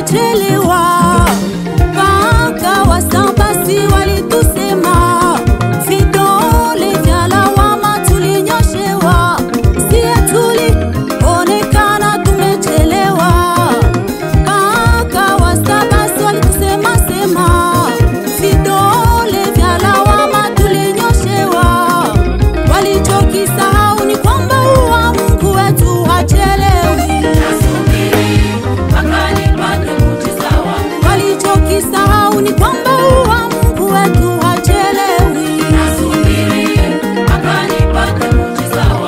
tukachelewa, mpaka wasabasi walitusema, vidole vya lawama tulinyoshewa, sie tulionekana tumechelewa, mpaka wasabasi walitusema sema, vidole vya lawama tulinyoshewa. Walichokisahau ni kwamba huwa Mungu wetu hachelewi. Walichokisahau ni kwamba huwa Mungu wetu hachelewi.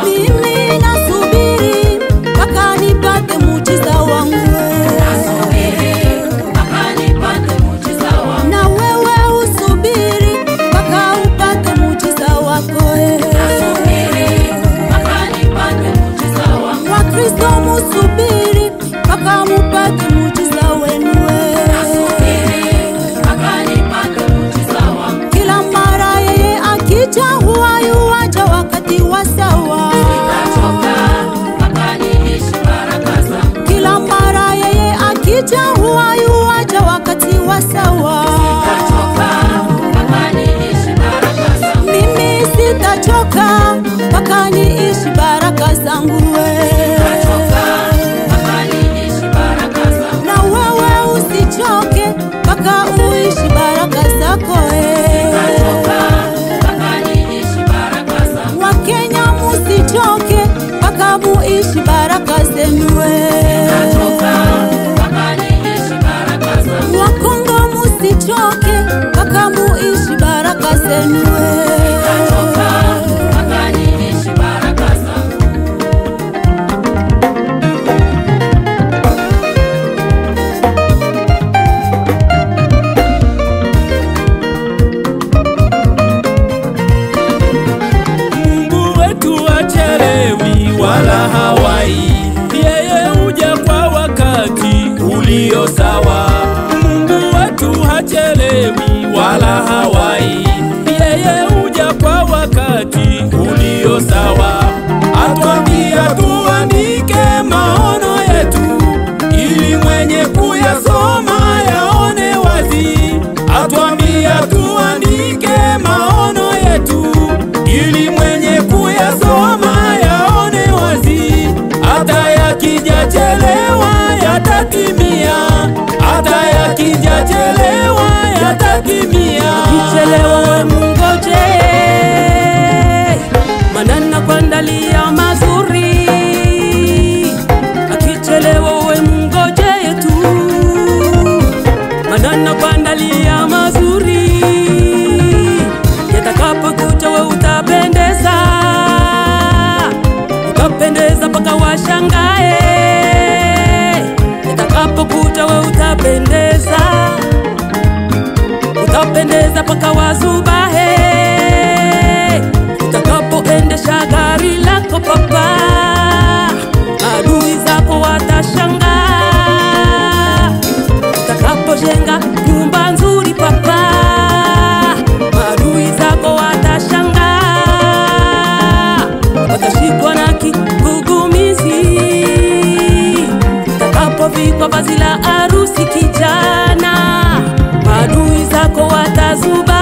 Mimi nasubiri mpaka nipate muujiza wangu. Na wewe usubiri mpaka upate muujiza wako. Wakristo musubiri mpaka mupate muujiza wenu. Kila mara yeye akija huwa yuaja wakati wa sawa. Kila mara yeye akija huwa yuaja wakati wa sawa. Mimi sitachoka mpaka niishi baraka zangu. Na wewe usichoke mpaka uishi baraka zako. Wakenya musichoke mpaka muishi baraka zenu. Wakongo musichoke mpaka muishi baraka zenu. Mungu wetu hachelewi wala hawai, yeye huja kwa wakati ulio sawa. Mungu wetu hachelewi wala hawai, yeye huja kwa wakati ulio sawa. Atuambia tuandike maono yetu, ili mwenye kuyasoma yaone wazi. Atuambia tuandike maono yetu, ili mwenye kuyasoma yaone wazi. Hata yakija chelewa yatatimia, hata yakija chelewa yatatimia. Kichelewa we mungoje, manana kuandalia mazuri. Akichelewa we mungoje tu, manana kuandalia mazuri. Yatakapokuja we utapendeza, utapendeza mpaka washangae. Yatakapokuja we utapendeza, utapendeza mpaka wazubahe. Utakapoendesha gari lako papa, adui zako watashangaa. Utakapojenga nyumba nzuri papa, adui zako watashangaa, watashikwa na kigugumizi. Utakapovikwa vazi la arusi kijana, adui zako watazuba.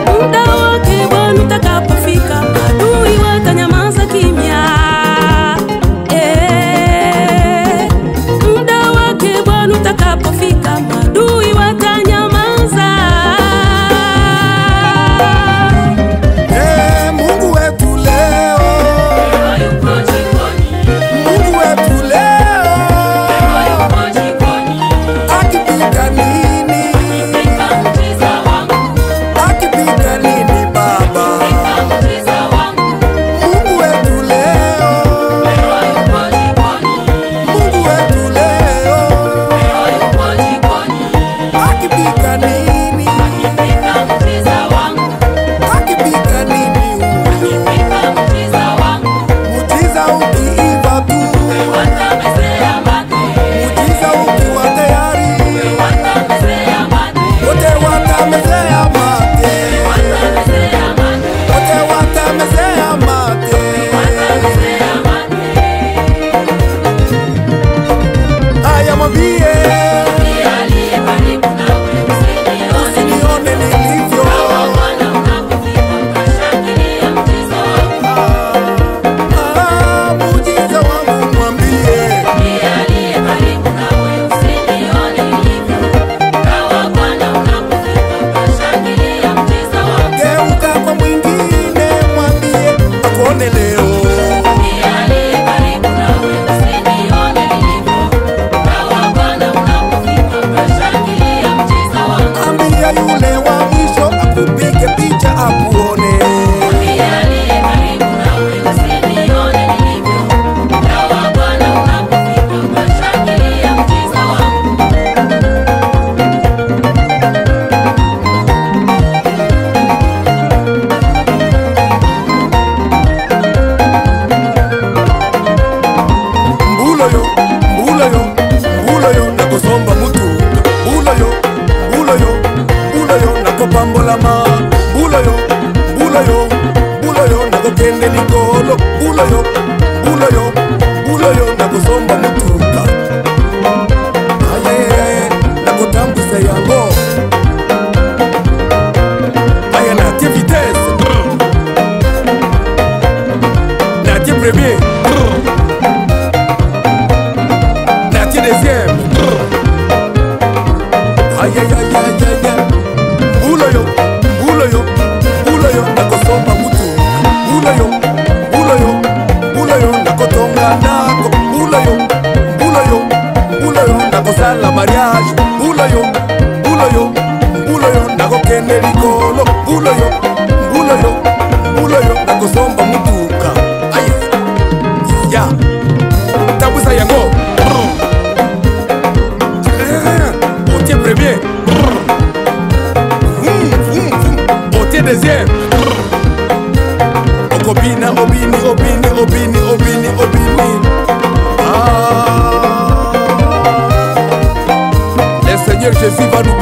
Muda wake Bwana utakapofika, adui watanyamaza kimya. Muda wake Bwana utakapofika, adui watanyamaza. Mungu wetu leo, Mungu wetu leo, Aïe aïe aïe aïe aïe aïe. Bula yo, bula yo, bula yo, nakosomba mutu. Bula yo, bula yo, bula yo, nakotonga nako. Bula yo, bula yo, bula yo, nakosala mariage. Bula yo, bula yo, bula yo, nakokende likolo. Bula yo, bula yo, bula yo, nakosomba mutuka. Aye, ya, tabusa yango. Otie premier. Otie deuxième. Okobina, obini, obini, obini, obini, obini. Ah. Le Seigneur Jésus va nous